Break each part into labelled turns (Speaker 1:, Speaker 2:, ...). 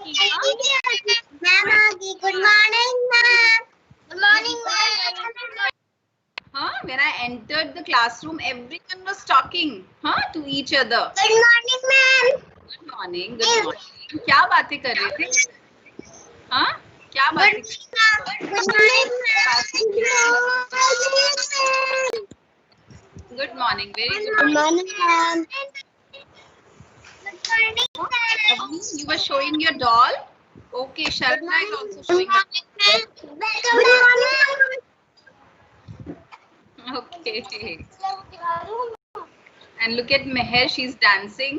Speaker 1: Ma'am आगी good morning ma'am good morning ma'am
Speaker 2: When I entered the classroom, everyone was talking, to each other.
Speaker 1: Good morning, ma'am.
Speaker 2: Good morning. Good morning. क्या बातें कर रहे थे? क्या बातें?
Speaker 1: Good morning, ma'am.
Speaker 2: Good morning. Very good.
Speaker 1: Good morning, ma'am. Good morning, ma'am.
Speaker 2: You were showing your doll. Okay, Sharna is also showing.
Speaker 1: Good morning.
Speaker 2: Okay. And look at Meher, she's dancing.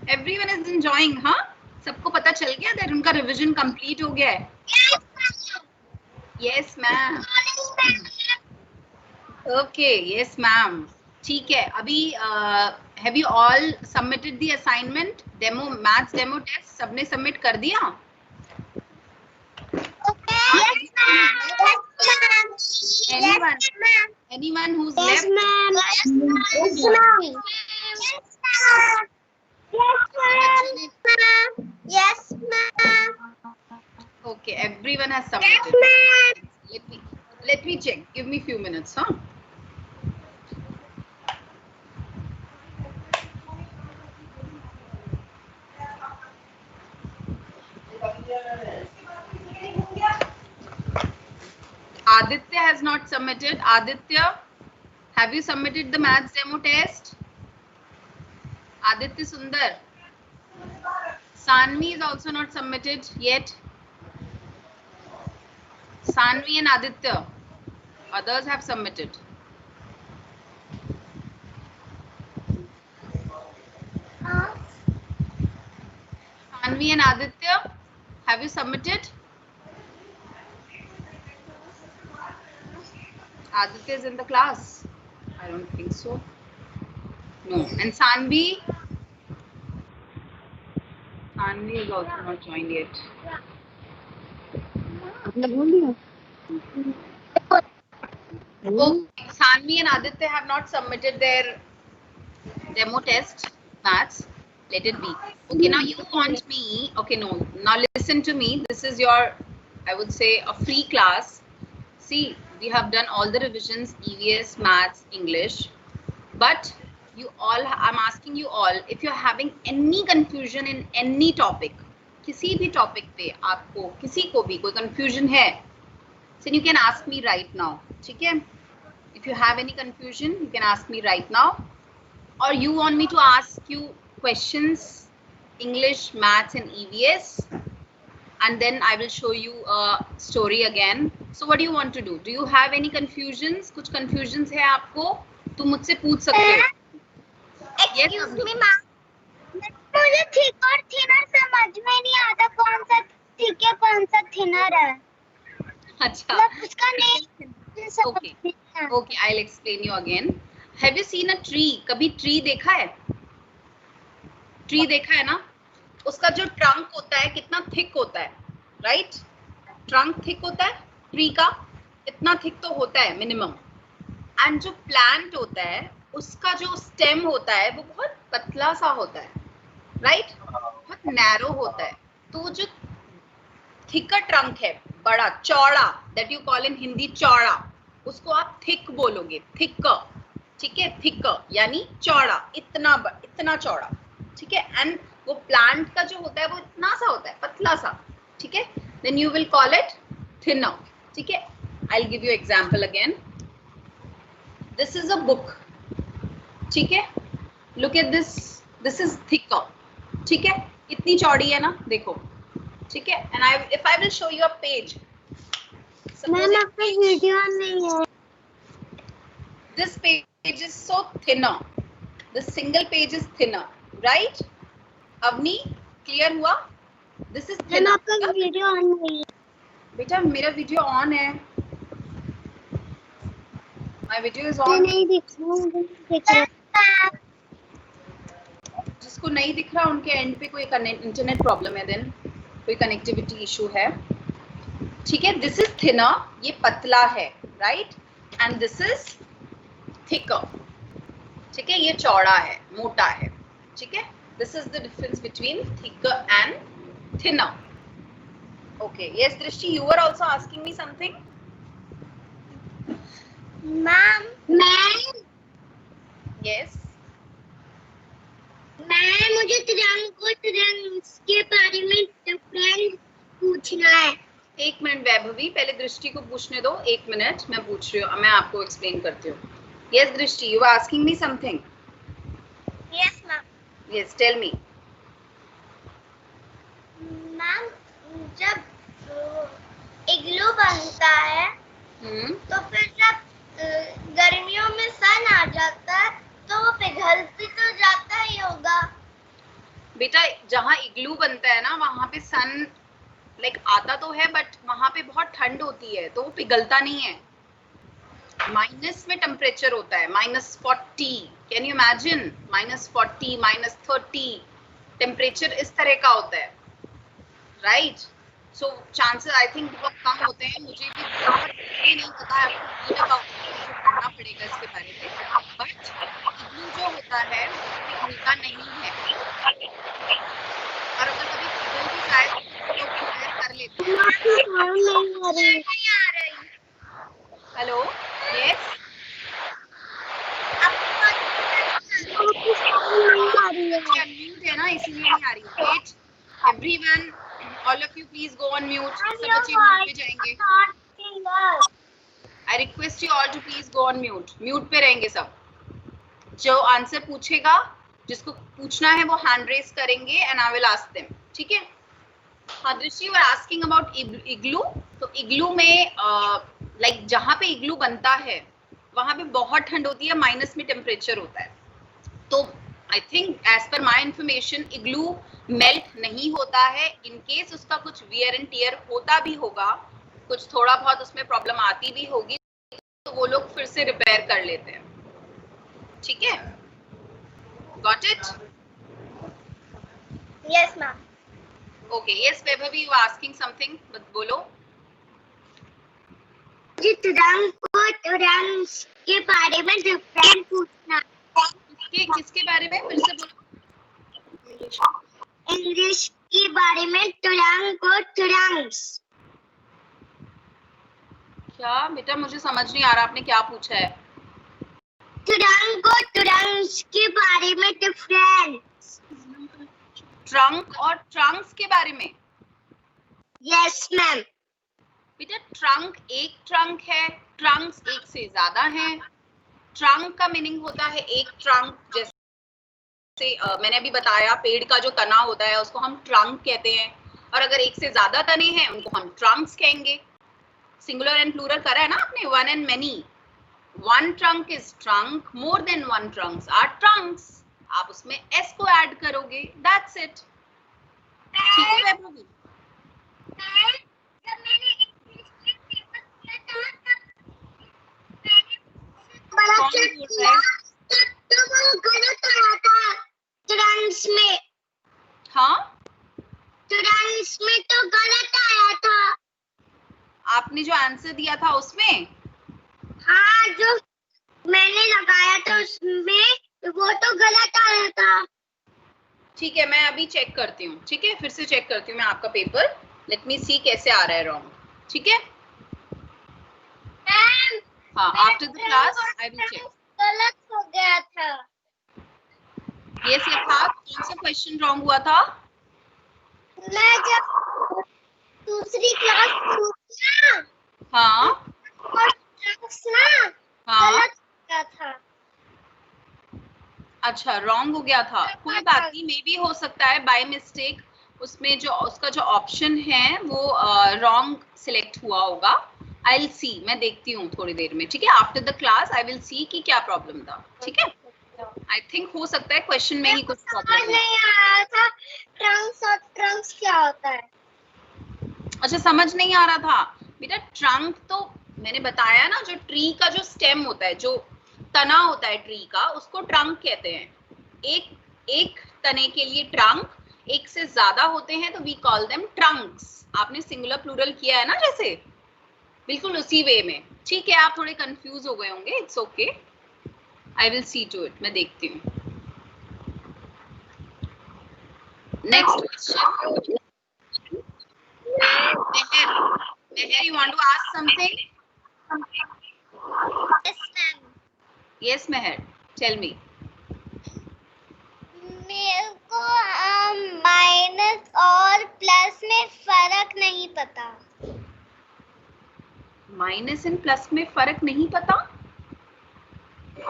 Speaker 2: Everyone is enjoying, सबको पता चल गया that उनका revision complete हो गया है? Yes, ma'am. Okay, yes, ma'am. ठीक है. अभी have you all submitted the assignment? Demo, maths demo test सबने submit कर दिया?
Speaker 1: Yes, ma'am.
Speaker 2: Anyone? Anyone who's
Speaker 1: Yes,
Speaker 2: left?
Speaker 1: ma'am. Yes, ma'am. Yes, ma'am.
Speaker 2: Okay, everyone has submitted.
Speaker 1: Yes, ma'am.
Speaker 2: Let me check. Give me few minutes, Aditya has not submitted. Aditya, have you submitted the maths demo test? Aditya Sundar. Sanvi is also not submitted yet. Sanvi and Aditya. Others have submitted. Sanvi and Aditya, have you submitted? Aditya is in the class. I don't think so. No. And Sanvi? Sanvi is also not joined yet. Okay. Sanvi and Aditya have not submitted their demo test maths. Let it be. Okay, now you want me. Okay, no. Now listen to me. This is your, I would say, a free class. See, we have done all the revisions, EVS, maths, English. But you all, I'm asking you all, if you're having any confusion in any topic, किसी भी topic पे आपको किसी को भी कोई confusion है, then you can ask me right now. ठीक है? If you have any confusion, you can ask me right now. Or you want me to ask you questions, English, maths, and EVS, and then I will show you a story again. So what do you want to do? Do you have any confusions? कुछ confusions है आपको? तुम मुझसे पूछ सकते हो.
Speaker 1: Excuse me, ma'am. मुझे thick और थिनर समझ में नहीं आता कौन सा थिक है कौन सा थिनर है.
Speaker 2: अच्छा.
Speaker 1: उसका name.
Speaker 2: Okay. Okay, I'll explain you again. Have you seen a tree? कभी tree देखा है? Tree देखा है ना? उसका जो trunk होता है कितना thick होता है, right? Trunk thick होता है tree का, इतना thick तो होता है minimum. And जो plant होता है उसका जो stem होता है वो बहुत पतला सा होता है, right? बहुत narrow होता है. तो जो thicker trunk है, बड़ा चौड़ा, that you call in Hindi चौड़ा, उसको आप thick बोलोगे, thicker. ठीक है, thicker यानी चौड़ा, इतना चौड़ा. ठीक है, एंड वो प्लांट का जो होता है वो इतना सा होता है, पतला सा. ठीक है, then you will call it thinner. ठीक है, I'll give you example again. This is a book. ठीक है, look at this. This is thicker. ठीक है, इतनी चौड़ी है ना, देखो. ठीक है, and if I will show you a page.
Speaker 1: Ma'am आपका वीडियो नहीं है.
Speaker 2: This page is so thinner. The single page is thinner, right? Avni, clear हुआ? This is thinner.
Speaker 1: मैम आपका वीडियो ऑन नहीं है.
Speaker 2: बेटा मेरा वीडियो ऑन है. My video is on.
Speaker 1: नहीं दिख रहा.
Speaker 2: जिसको नहीं दिख रहा उनके एंड पे कोई इंटरनेट प्रॉब्लम है, देन कोई कनेक्टिविटी इशू है. ठीक है, दिस इज थिनर, ये पतला है, right? And this is thicker. ठीक है, ये चौड़ा है, मोटा है. ठीक है, this is the difference between thicker and thinner. Okay. Yes, Drishti, you were also asking me something.
Speaker 1: Ma'am
Speaker 2: Yes.
Speaker 1: मैं मुझे तिरंग और तिरंग के बारे में डिफरेंस पूछना है।
Speaker 2: एक मिनट वैभवी, पहले दृष्टि को पूछने दो। एक मिनट, मैं पूछ रही हूँ, मैं आपको एक्सप्लेन करती हूँ। Yes, दृष्टि, you are asking me something.
Speaker 1: Yes ma'am.
Speaker 2: Yes, tell me.
Speaker 1: Ma'am जब इग्लू बनता है तो फिर जब गर्मियों में सन आ जाता है तो वो पिघलती तो जाता ही होगा।
Speaker 2: बेटा, जहाँ इग्लू बनता है ना वहां पे सन आता तो है, बट वहां पे बहुत ठंड होती है तो वो पिघलता नहीं है। माइनस में टेम्परेचर होता है, -40। Can you imagine? -40, -30 टेम्परेचर इस तरह का होता है, right? So chances I think बहुत कम होते हैं। मुझे भी बहुत नहीं पता है, आपको मुझे पढ़ना पड़ेगा इसके बारे में। बट इग्लू जो होता है वो पिघलता नहीं है, और अगर कभी पिघल भी जाए तो लोग रिपेयर कर लेते हैं। हेलो, यस, अनम्यूट है ना, इसीलिए नहीं आ रही। Wait everyone, all of you please go on mute. सब बच्चे म्यूट पे जाएंगे। I request you all to please go on mute. Mute पे रहेंगे सब। जो आंसर पूछेगा, जिसको पूछना है वो हैंड रेस करेंगे and I will ask them, ठीक है? हाँ दृष्टि, यू आर आस्किंग अबाउट इग्लू। तो इग्लू में जहाँ पे इग्लू बनता है वहां पे बहुत ठंड होती है, माइनस में टेम्परेचर होता है। तो I think as per my information igloo melt नहीं होता है। इन केस उसका कुछ वियर एंड टियर होता भी होगा, कुछ थोड़ा बहुत उसमें प्रॉब्लम आती भी होगी, तो वो लोग फिर से रिपेयर कर लेते हैं, ठीक है? Got it?
Speaker 1: Yes ma'am.
Speaker 2: Okay, yes Vaibhavi, you asking something, बोलो।
Speaker 1: मुझे तिरंग को तिरंग के बारे में डिफरेंट पूछना है।
Speaker 2: किसके बारे में? फिर से बोलो।
Speaker 1: इंग्लिश के बारे में तिरंग और तिरंग।
Speaker 2: क्या बेटा, मुझे समझ नहीं आ रहा आपने क्या पूछा है।
Speaker 1: तिरंग और तिरंग के बारे में डिफरेंस।
Speaker 2: ट्रंक और ट्रंक्स के बारे में?
Speaker 1: Yes ma'am.
Speaker 2: बेटा, ट्रंक एक ट्रंक है, ट्रंक्स एक से ज्यादा हैं। ट्रंक का मीनिंग होता है एक ट्रंक, जैसे मैंने अभी बताया पेड़ का जो तना होता है उसको हम ट्रंक कहते हैं, और अगर एक से ज्यादा तने हैं उनको हम ट्रंक्स कहेंगे। सिंगुलर एंड प्लूरल करा है ना आपने, one and many. One trunk is trunk, more than one trunks are trunks. आप उसमें एस को ऐड करोगे, दैट्स इट। ठीक है वैभवी? हाँ,
Speaker 1: ट्रंक्स में तो गलत आया था।
Speaker 2: आपने जो आंसर दिया था उसमें?
Speaker 1: हाँ, जो मैंने लगाया था उसमें वो तो गलत आया था।
Speaker 2: ठीक है, मैं अभी चेक करती हूँ, ठीक है? फिर से चेक करती हूँ मैं आपका पेपर। लेट मी सी कैसे आ रहा है रॉन्ग, ठीक है? हाँ, after the class I will check.
Speaker 1: गलत हो गया था।
Speaker 2: यस यथार्थ, कौन सा क्वेश्चन रॉन्ग हुआ था?
Speaker 1: मैं जब दूसरी क्लास ना,
Speaker 2: हाँ
Speaker 1: और ट्रंक्स ना
Speaker 2: हाँ,
Speaker 1: गलत हो गया था।
Speaker 2: अच्छा, रॉन्ग हो गया था। कोई बात नहीं, मे बी हो सकता है बाय मिस्टेक उसमें जो उसका जो ऑप्शन है वो रॉन्ग सिलेक्ट हुआ होगा। आई विल सी, मैं देखती हूँ थोड़ी देर में, ठीक है? After the class I will सी कि क्या प्रॉब्लम था, ठीक है? आई थिंक हो सकता है क्वेश्चन में ही कुछ प्रॉब्लम
Speaker 1: नहीं आ रहा था ट्रंक्स और ट्रंक्स क्या होता है।
Speaker 2: अच्छा, समझ नहीं आ रहा था बेटा। ट्रंक तो मैंने बताया ना, जो ट्री का जो स्टेम होता है, जो तना होता है ट्री का, उसको ट्रंक कहते हैं। एक तने के लिए ट्रंक, एक से ज्यादा होते हैं तो वी कॉल देम ट्रंक्स। आपने सिंगुलर प्लूरल किया है ना, जैसे बिल्कुल उसी वे में, ठीक है? आप थोड़े कंफ्यूज हो गए होंगे, it's okay, I will see to it. मैं देखती हूँ। Next Meher, you want to ask something?
Speaker 1: Yes, ma'am.
Speaker 2: Yes, Meher, tell me.
Speaker 1: मेरे को माइनस और प्लस में फर्क नहीं पता।
Speaker 2: माइनस एंड प्लस में फर्क नहीं पता?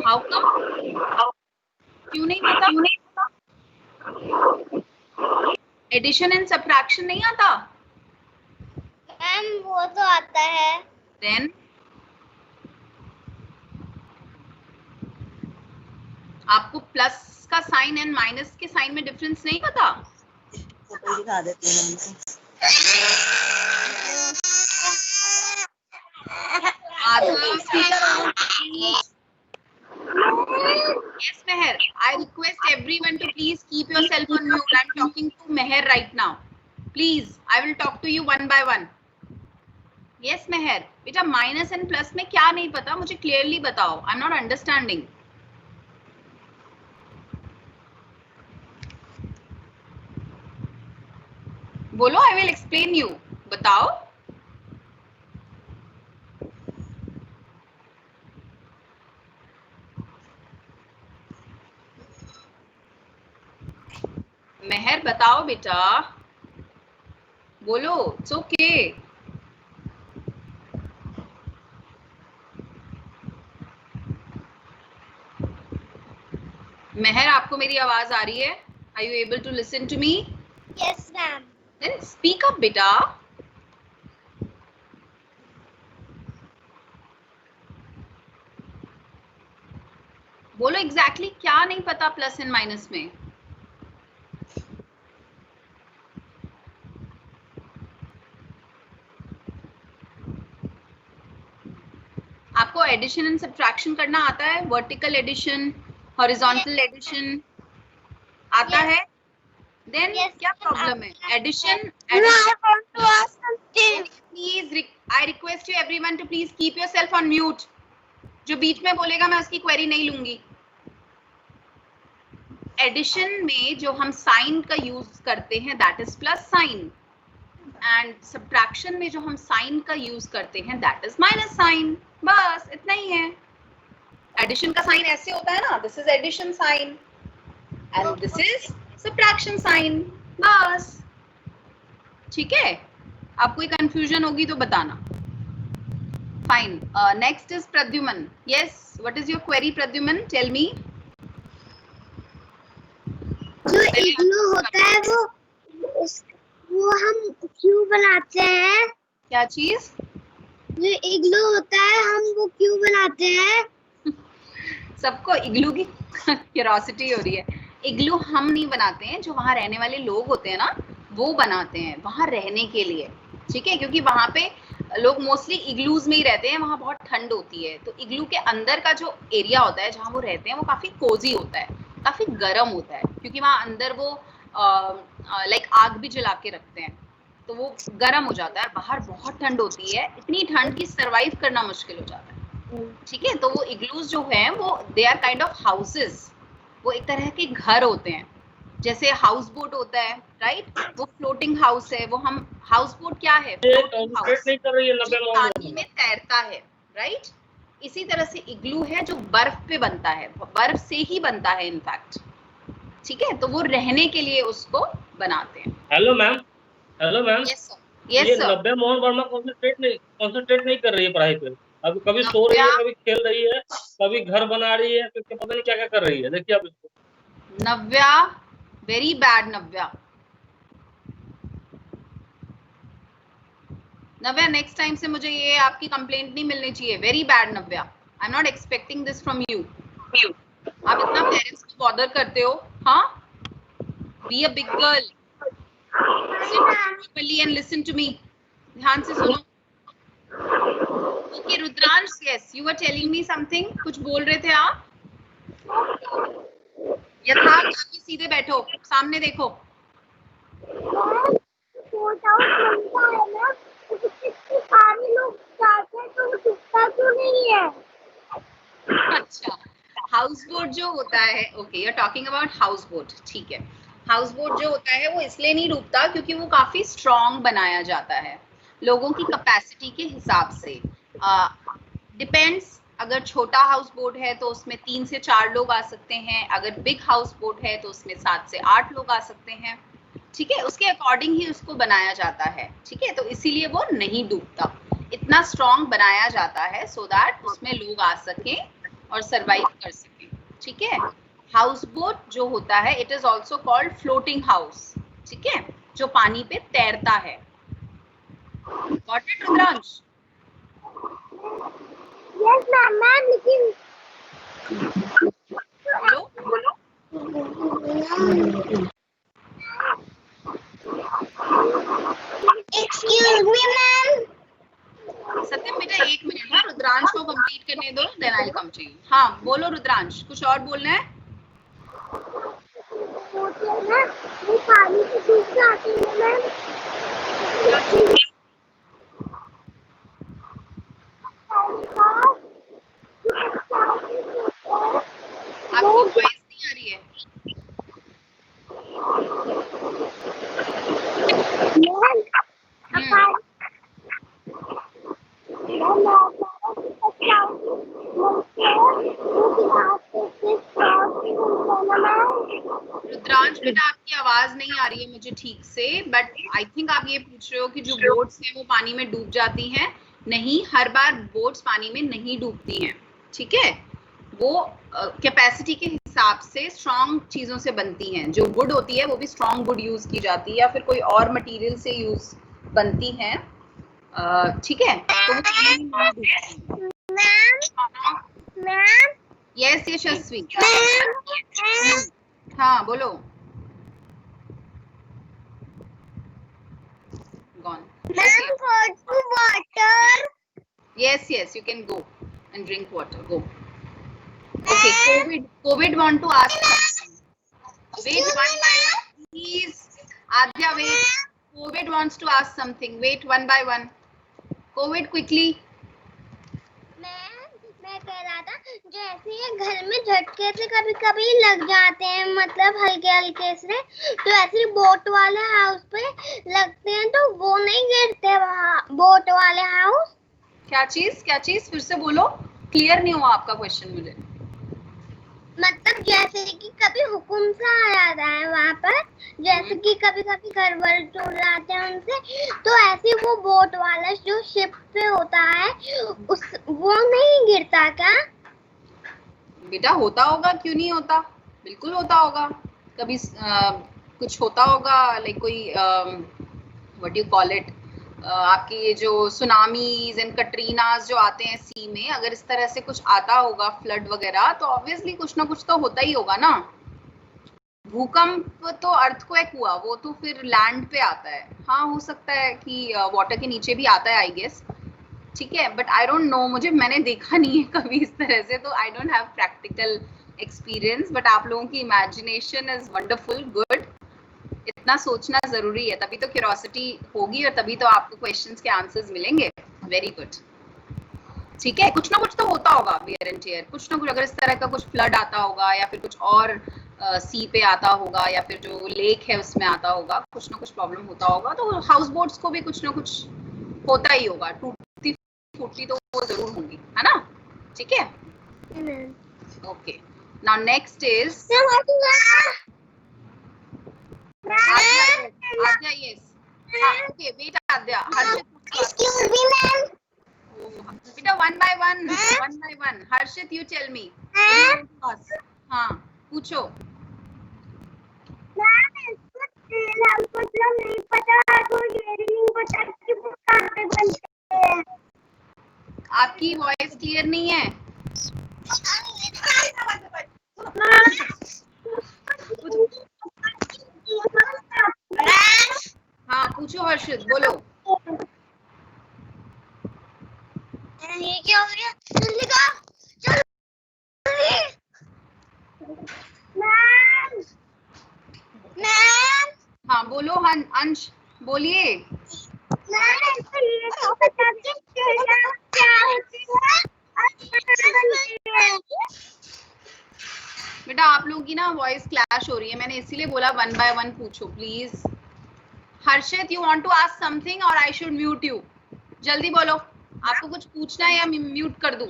Speaker 2: How come? क्यों नहीं पता? एडिशन एंड सब्ट्रैक्शन नहीं आता?
Speaker 1: मैम वो तो आता है।
Speaker 2: देन आपको प्लस का साइन एंड माइनस के साइन में डिफरेंस नहीं पता?
Speaker 3: फोटो दिखा देती हूँ उनको।
Speaker 2: Yes, Meher. I request everyone to please keep yourself on mute. I'm talking to Meher right now. Please, I will talk to you one by one. Yes, Meher. बेटा minus and plus में क्या नहीं पता मुझे clearly बताओ. I'm not understanding. बोलो, I will explain you. बताओ. मेहर बताओ बेटा. बोलो. It's okay. मेहर आपको मेरी आवाज आ रही है? Are you able to listen to me?
Speaker 1: Yes, ma'am.
Speaker 2: Then speak up, बेटा. बोलो एग्जैक्टली क्या नहीं पता प्लस एंड माइनस में? आपको एडिशन एंड सब्ट्रैक्शन करना आता है? वर्टिकल एडिशन, हॉरिजॉन्टल एडिशन आता है? देन क्या प्रॉब्लम है? Addition please I request you everyone to please keep yourself on mute. जो बीच में बोलेगा मैं उसकी क्वेरी नहीं लूंगी. एडिशन में जो हम साइन का यूज करते हैं that is plus sign, and subtraction में जो हम साइन का यूज करते हैं दैट इज माइनस साइन. बस इतना ही है. एडिशन का साइन ऐसे होता है ना, this is addition sign and this is subtraction sign. बस ठीक है. आपको कोई कंफ्यूजन होगी तो बताना. Fine. Next is Pradyuman. Yes, what is your query Pradyuman? Tell me.
Speaker 1: जो इग्लू होता है वो हम क्यों बनाते हैं?
Speaker 2: क्या चीज?
Speaker 1: जो इग्लू होता है हम वो क्यों बनाते हैं?
Speaker 2: सबको इग्लू की क्यूरियोसिटी हो रही है. इग्लू हम नहीं बनाते हैं, जो वहां रहने वाले लोग होते हैं ना वो बनाते हैं वहां रहने के लिए. ठीक है, क्योंकि वहां पे लोग मोस्टली इग्लूज में ही रहते हैं, वहां बहुत ठंड होती है. तो इग्लू के अंदर का जो एरिया होता है जहाँ वो रहते हैं वो काफी कोजी होता है, काफी गर्म होता है, क्योंकि वहां अंदर वो लाइक आग भी जला के रखते हैं तो वो गर्म हो जाता है. बाहर बहुत ठंड होती है, इतनी ठंड की सरवाइव करना मुश्किल हो जाता है. ठीक है, तो वो इग्लूज जो हैं वो they are kind of houses. वो एक तरह के घर होते हैं, जैसे हाउस बोट होता है राइट. वो फ्लोटिंग हाउस है. वो हम हाउस बोट क्या है? फ्लोटिंग हाउस जो पानी में तैरता है राइट. इसी तरह से इग्लू है जो बर्फ पे बनता है, बर्फ से ही बनता है इनफैक्ट. ठीक है, तो वो रहने के लिए उसको बनाते हैं.
Speaker 4: Hello ma'am. Hello ma'am.
Speaker 2: Yes sir. Yes sir.
Speaker 4: Navya Mohan Verma concentrate नहीं कर रही है पढ़ाई पे. अब कभी सो रही है, कभी खेल रही है, कभी घर बना रही है, तो पता नहीं क्या क्या कर रही है. देखिए आप इसको.
Speaker 2: Navya, very bad Navya. Navya next time से मुझे ये आपकी कंप्लेंट नहीं मिलनी चाहिए. Very bad Navya. I am not expecting this from you. आप इतना पेरेंट्स को बॉदर करते हो. हाँ, be a big girl. Sit and listen to me. ध्यान से सुनो. Okay Rudransh, yes you were telling me something. कुछ बोल रहे थे आप. यथार्थ आके सीधे बैठो, सामने देखो. अच्छा, हाउस बोट जो होता है, okay you are talking about house boat. ठीक है, हाउस बोट जो होता है वो इसलिए नहीं डूबता क्योंकि वो काफी स्ट्रॉन्ग बनाया जाता है. लोगों की कैपेसिटी के हिसाब से। डिपेंड्स, अगर छोटा हाउस बोट है तो उसमें 3 से 4 लोग आ सकते हैं, अगर बिग हाउस बोट है तो उसमें 7 से 8 लोग आ सकते हैं। ठीक है, उसके अकॉर्डिंग ही उसको बनाया जाता है। ठीक है, तो इसीलिए वो नहीं डूबता, इतना स्ट्रॉन्ग बनाया जाता है सो दैट उसमें लोग आ सके और सरवाइव कर सके। ठीक है, हाउस बोट जो होता है it is also called floating house. ठीक है, जो पानी पे तैरता है। Got it Rudransh?
Speaker 1: Yes ma'am, लेकिन
Speaker 2: बोलो।
Speaker 1: Excuse me ma'am.
Speaker 2: सत्यम बेटा 1 मिनट, हाँ रुद्रांश को कंप्लीट करने दो, then I will come to you. हाँ बोलो रुद्रांश, कुछ और बोलना है?
Speaker 1: वो पानी से डूब जाते हैं मैम।
Speaker 2: आपकी वॉइस नहीं आ रही है। रुद्रांश बेटा आपकी आवाज नहीं आ रही है मुझे ठीक से, बट आई थिंक आप ये पूछ रहे हो कि जो बोट्स हैं वो पानी में डूब जाती हैं। नहीं, हर बार बोट्स पानी में नहीं डूबती हैं। ठीक है, वो कैपेसिटी के हिसाब से स्ट्रॉन्ग चीजों से बनती हैं। जो वुड होती है वो भी स्ट्रॉन्ग वुड यूज की जाती है या फिर कोई और मटेरियल से यूज बनती हैं। ठीक है, तो वो पानी में नहीं डूबती हैं।
Speaker 1: मैम
Speaker 2: यस यशस्वी। हाँ बोलो। Gone.
Speaker 1: water.
Speaker 2: Yes, you can go and drink water. Go. Okay, COVID want to ask something. Wait one by one, please. Adya, wait. COVID wants to ask something. Wait one by one. COVID, quickly.
Speaker 1: मैं कह रहा था, जैसे ये घर में झटके से कभी कभी लग जाते हैं, मतलब हल्के हल्के से, तो ऐसे बोट वाले हाउस पे लगते हैं तो वो नहीं गिरते वहाँ बोट वाले हाउस?
Speaker 2: क्या चीज फिर से बोलो, क्लियर नहीं हुआ आपका क्वेश्चन मुझे।
Speaker 1: मतलब जैसे कि कभी हुक्म सा आ जाता है वहाँ पर, जैसे कि कभी कभी घर वर टूट जाते हैं उनसे, तो ऐसे वो बोट वाला जो शिप पे होता है वो नहीं गिरता क्या?
Speaker 2: बेटा होता होगा, क्यों नहीं होता, बिल्कुल होता होगा। कभी कुछ होता होगा, लाइक कोई व्हाट यू कॉल इट, आपकी ये जो सुनामीज एंड कटरीनास जो आते हैं सी में, अगर इस तरह से कुछ आता होगा फ्लड वगैरह, तो ऑब्वियसली कुछ ना कुछ तो होता ही होगा ना। भूकंप तो अर्थक्वेक हुआ, वो तो फिर लैंड पे आता है। हाँ हो सकता है कि वाटर के नीचे भी आता है आई गेस। ठीक है, बट आई डोंट नो, मैंने देखा नहीं है कभी इस तरह से, तो आई don't have practical experience. But आप लोगों की इमेजिनेशन इज वंडरफुल, गुड। इतना सोचना जरूरी है, तभी तो क्यूरियोसिटी होगी और तभी तो आपको क्वेश्चंस के आंसर्स मिलेंगे। Very good. ठीक है, कुछ ना कुछ तो होता होगा वियर एंड टियर, कुछ ना कुछ। अगर इस तरह का कुछ फ्लड आता होगा या फिर कुछ और सी पे आता होगा या फिर जो लेक है उसमें आता होगा, कुछ ना कुछ प्रॉब्लम होता होगा, तो हाउस बोट्स को भी कुछ ना कुछ होता ही होगा। टूटती फूटती तो वो जरूर होंगी, है ना। ठीक है, okay. Now next is Aadya. Yes, okay wait Aadya.
Speaker 1: Excuse me ma'am.
Speaker 2: बेटा one by one. Harshit you tell me. हाँ पूछो।
Speaker 1: हमको तो नहीं पता, कोई नहीं पता कि वो कहाँ पे बनते हैं।
Speaker 2: आपकी वॉइस क्लियर नहीं है। हाँ पूछो हर्षित, बोलो।
Speaker 1: ये क्या हो रहा है? जल्दी का मैम।
Speaker 2: हाँ बोलो अंश, बोलिए। बेटा आप लोगों की ना वॉइस क्लैश हो रही है, मैंने इसीलिए बोला वन बाय वन पूछो please. Harshit you want to ask something और आई शुड म्यूट यू? जल्दी बोलो, आपको कुछ पूछना है या म्यूट कर दूं?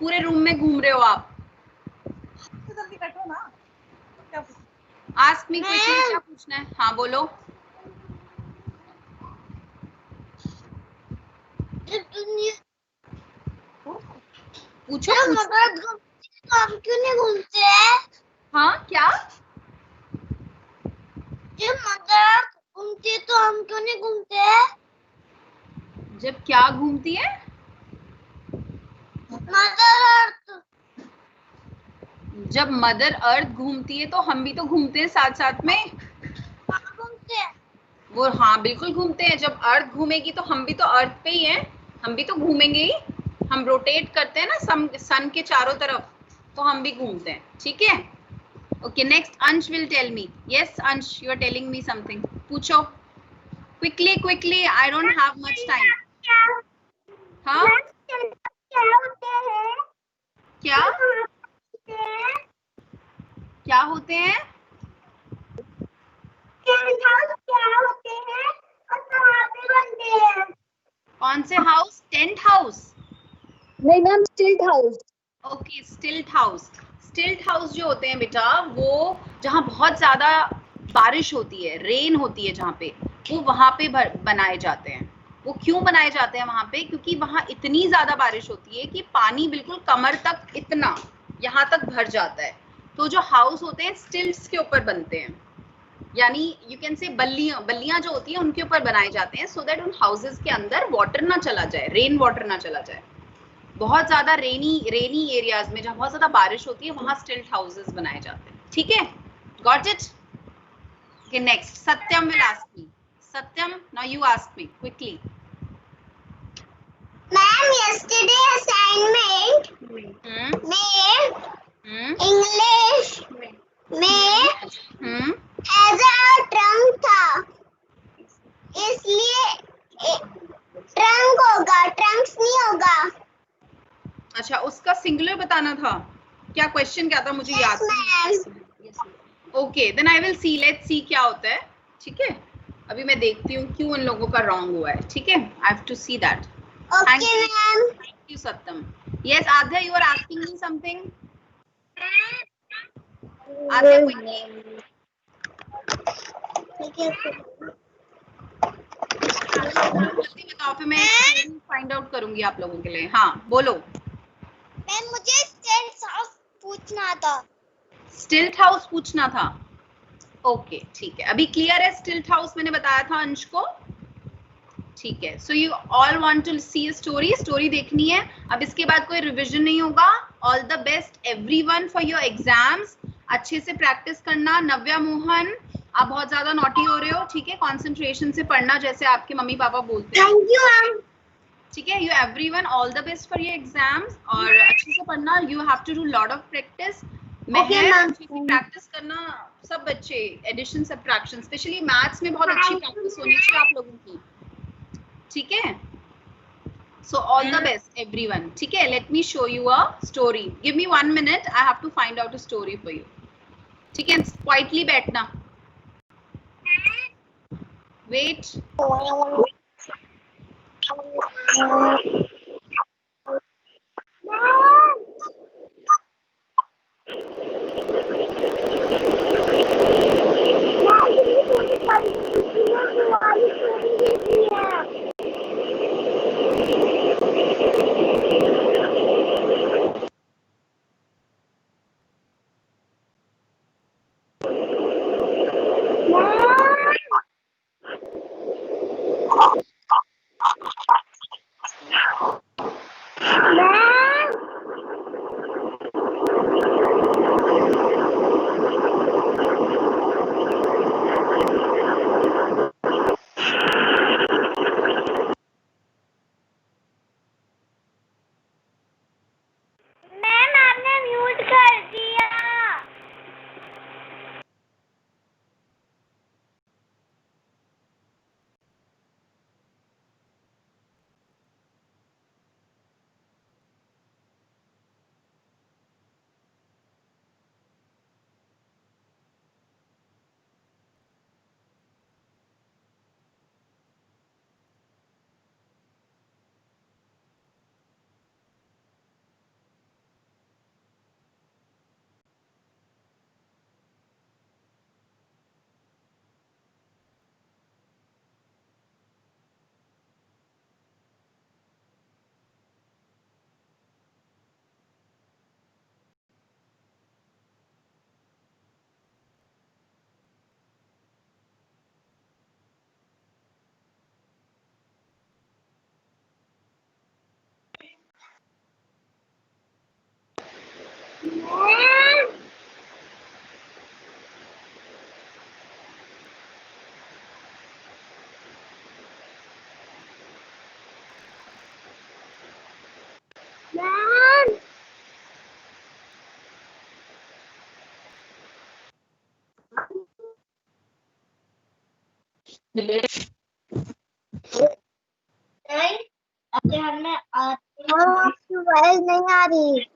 Speaker 2: पूरे रूम में घूम रहे हो आप।
Speaker 3: तो जल्दी बैठो ना, तो क्या
Speaker 2: आस्क मी क्विकली, क्या पूछना है? हाँ बोलो। पूछो
Speaker 1: जब
Speaker 2: पूछो।
Speaker 1: मदर घूमती है तो हम क्यों नहीं घूमते हैं?
Speaker 2: हाँ क्या?
Speaker 1: जब मदर घूमती है तो हम क्यों नहीं घूमते हैं?
Speaker 2: जब क्या घूमती है?
Speaker 1: Mother earth.
Speaker 2: जब मदर अर्थ घूमती है तो हम भी तो घूमते हैं साथ साथ में।
Speaker 1: कहाँ घूमते हैं?
Speaker 2: वो हाँ बिल्कुल घूमते हैं। जब अर्थ घूमेगी तो हम भी तो अर्थ पे ही हैं, हम भी तो घूमेंगे ही। हम रोटेट करते हैं ना सन के चारों तरफ, तो हम भी घूमते हैं। ठीक है, okay next Ansh will tell me. Yes Ansh, you are telling me something. पूछो quickly quickly, I don't have much time. हाँ
Speaker 1: क्या होते हैं?
Speaker 2: क्या क्या होते हैं?
Speaker 1: क्या होते हैं और कहाँ पे बनते हैं?
Speaker 2: कौन से हाउस? Tent house?
Speaker 1: नहीं ma'am, stilt house.
Speaker 2: Okay stilt house. Stilt house जो होते हैं बेटा, वो जहाँ बहुत ज्यादा बारिश होती है, रेन होती है जहाँ पे, वो वहां पे बनाए जाते हैं। वो क्यों बनाए जाते हैं वहां पे? क्योंकि वहां इतनी ज्यादा बारिश होती है कि पानी बिल्कुल कमर तक, इतना यहाँ तक भर जाता है। तो जो हाउस होते हैं स्टिल्ट्स के ऊपर बनते हैं, यानी यू कैन से बल्लियां जो होती है उनके ऊपर बनाए जाते हैं, सो दैट उन हाउसेस के अंदर वाटर ना चला जाए, रेन वाटर ना चला जाए। बहुत ज्यादा रेनी एरियाज में जहाँ बहुत ज्यादा बारिश होती है वहां स्टिल्ट हाउसेस बनाए जाते हैं। ठीक है, got it? Okay next Satyam will ask me. Satyam, now you ask me quickly.
Speaker 1: Ma'am yesterday assignment में इंग्लिश में एज अ ट्रंक था, इसलिए ट्रंक होगा, ट्रंक्स नहीं होगा।
Speaker 2: अच्छा, उसका सिंगुलर बताना था क्या? क्वेश्चन क्या था मुझे याद नहीं। Okay then I will see, let's see क्या होता है। ठीक है, अभी मैं देखती हूँ क्यों इन लोगों का रॉन्ग हुआ है। ठीक है, I have to see that.
Speaker 1: Okay ma'am.
Speaker 2: Thank you Satyam. Yes Aadya, you are asking me something. Aadya quickly जल्दी बताओ, फिर मैं फाइंड आउट करूंगी आप लोगों के लिए। हाँ बोलो।
Speaker 1: मैम मुझे स्टिल्ट हाउस पूछना था।
Speaker 2: स्टिल्ट हाउस पूछना था? ओके ठीक है, अभी क्लियर है? स्टिल्ट हाउस मैंने बताया था अंश को। ठीक है, so you all want to see a story, story देखनी है। अब इसके बाद कोई रिवीजन नहीं होगा। All the best everyone for your exams. अच्छे से प्रैक्टिस करना। नव्या मोहन, आप बहुत ज्यादा नॉटी हो रहे हो। ठीक है, कंसंट्रेशन से पढ़ना जैसे आपके मम्मी पापा बोलते हैं।
Speaker 1: Thank you ma'am.
Speaker 2: ठीक है, you everyone all the best for your exams, और अच्छे से पढ़ना। You have to do lot of practice. Practice करना सब बच्चे, एडिशन सब्ट्रैक्शन, स्पेशली मैथ्स में बहुत अच्छी प्रैक्टिस होनी चाहिए आप लोगों की। ठीक है, so all the best everyone. ठीक है, let me show you a story. Give me 1 minute, I have to find out a story for you. ठीक है, क्वाइटली बैठना। वेट।
Speaker 1: मैम आपने म्यूट कर दिया। नहीं, आपके घर में आपकी आवाज नहीं आ रही।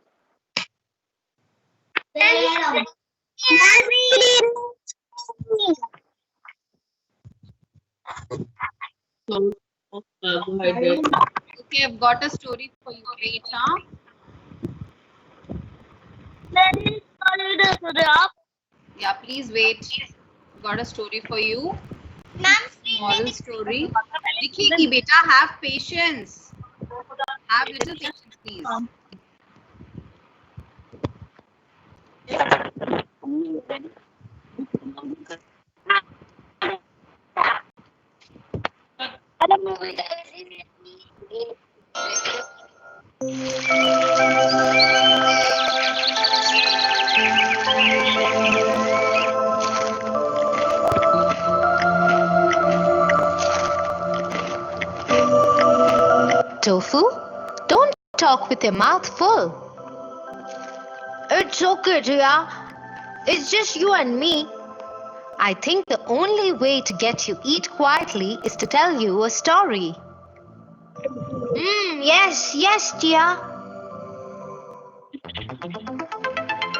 Speaker 2: Okay, I've got a story for you. Wait, huh? Yeah, please wait. Got a story for you. Moral story. दिखेगी बेटा. Have patience. Have little patience, please.
Speaker 5: Tofu, don't talk with your mouth full. It's okay, Jaya. It's just you and me. I think the only way to get you eat quietly is to tell you a story. Yes, Jaya.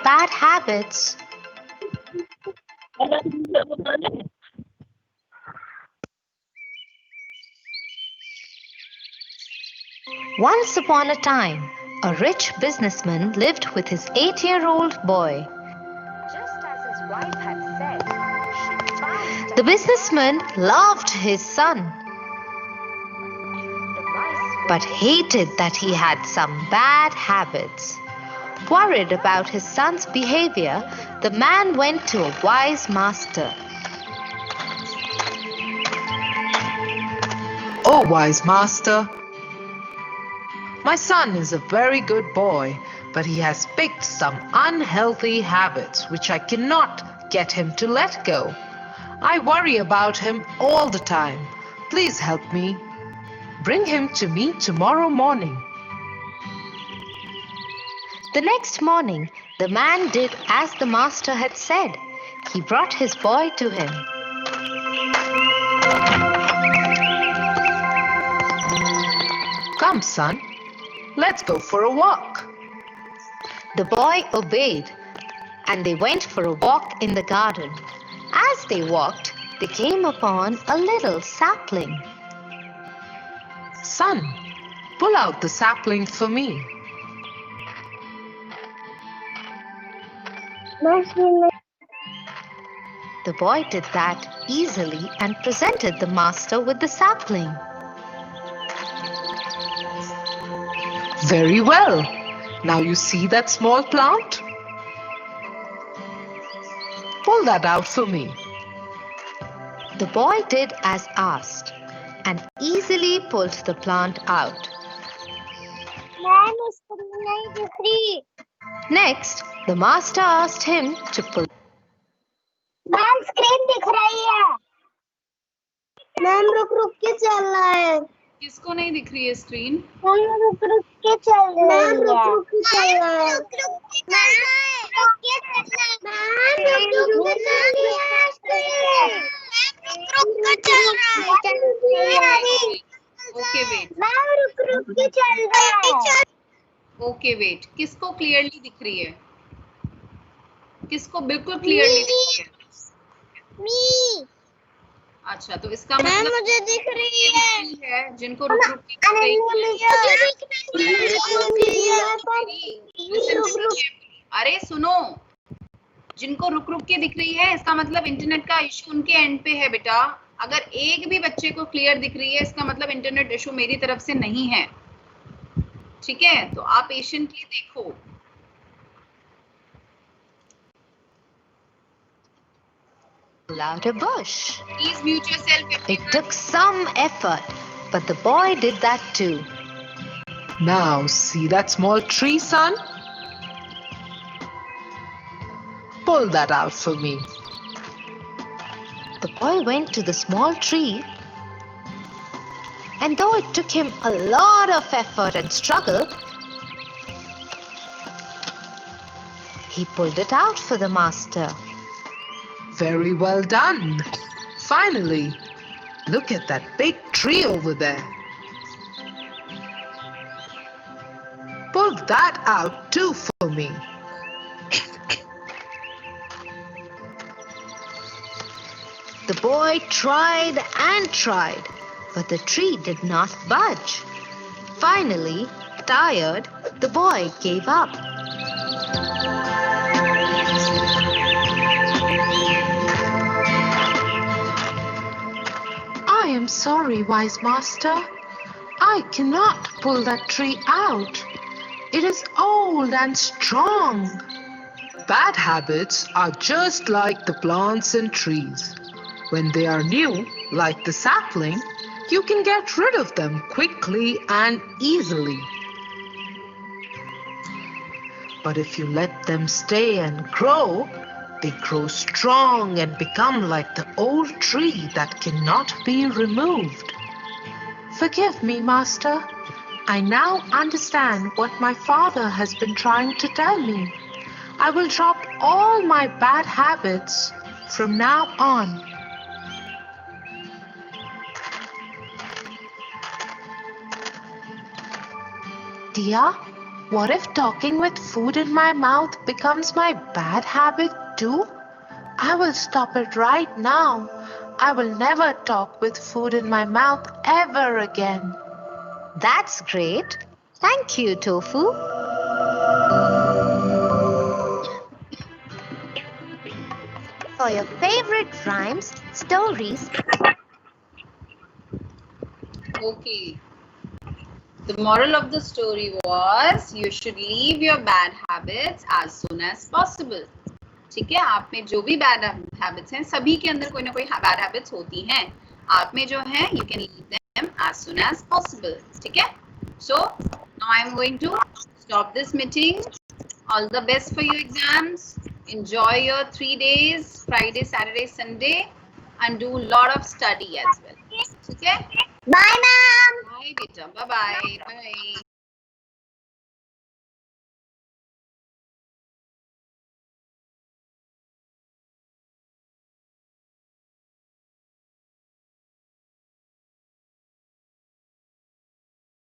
Speaker 5: Bad habits. Once upon a time, a rich businessman lived with his 8-year-old boy. Just as his wife had said, the businessman loved his son, but hated that he had some bad habits. Worried about his son's behavior, the man went to a wise master.
Speaker 6: Oh, wise master, my son is a very good boy, but he has picked some unhealthy habits which I cannot get him to let go. I worry about him all the time. Please help me. Bring him to me tomorrow morning.
Speaker 5: The next morning, the man did as the master had said. He brought his boy to him.
Speaker 6: Come, son, let's go for a walk.
Speaker 5: The boy obeyed, and they went for a walk in the garden. As they walked, they came upon a little sapling.
Speaker 6: Son, pull out the sapling for me.
Speaker 5: The boy did that easily and presented the master with the sapling.
Speaker 6: Very well. Now you see that small plant? Pull that out for me.
Speaker 5: The boy did as asked and easily pulled the plant out. Next, the master asked him to pull.
Speaker 1: Ma'am screen दिख रही है। Ma'am रुक के चल रहा है।
Speaker 2: किसको नहीं दिख रही है स्क्रीन?
Speaker 1: मैम रुक के चल रहा है। मैम रुक के चल रहा है।
Speaker 2: Okay, wait.
Speaker 1: मैम रुक के चल रहा है।
Speaker 2: Okay, wait. किसको क्लियरली दिख रही है? किसको बिल्कुल क्लियरली दिख रही है? अच्छा, तो इसका मतलब
Speaker 1: मुझे दिख रही है।
Speaker 2: जिनको रुक के दिख रही है। अरे सुनो, जिनको रुक के दिख रही है इसका मतलब इंटरनेट का इशू उनके एंड पे है बेटा। अगर एक भी बच्चे को क्लियर दिख रही है इसका मतलब इंटरनेट इशू मेरी तरफ से नहीं है। ठीक है, तो आप पेशेंटली देखो।
Speaker 5: Out a bush.
Speaker 2: Please mute yourself.
Speaker 5: It took some effort, but the boy did that too.
Speaker 6: Now see that small tree, son? Pull that out for me.
Speaker 5: The boy went to the small tree, and though it took him a lot of effort and struggle, he pulled it out for the master.
Speaker 6: Very well done. Finally, Look at that big tree over there. Pull that out too for me.
Speaker 5: The boy tried and tried, but the tree did not budge. Finally, tired, the boy gave up.
Speaker 6: I am sorry, wise master. I cannot pull that tree out. It is old and strong. Bad habits are just like the plants and trees. When they are new, like the sapling, you can get rid of them quickly and easily. But if you let them stay and grow, they grow strong and become like the old tree that cannot be removed. Forgive me, Master. I now understand what my father has been trying to tell me. I will drop all my bad habits from now on. Dia, what if talking with food in my mouth becomes my bad habit too? I will stop it right now. I will never talk with food in my mouth ever again.
Speaker 5: That's great. Thank you, Tofu. For your favorite rhymes, stories,
Speaker 2: Okay. The moral of the story was you should leave your bad habits as soon as possible. ठीक है, आप में जो भी bad habits हैं, सभी के अंदर कोई ना कोई bad habits होती हैं. आप में जो है, you can leave them as soon as possible. ठीक है? So now I am going to stop this meeting. All the best for your exams. Enjoy your 3 days, Friday, Saturday, Sunday, and do a lot of study as well. ठीक है?
Speaker 1: Bye, ma'am.
Speaker 2: Bye, beta. Bye-bye. Bye.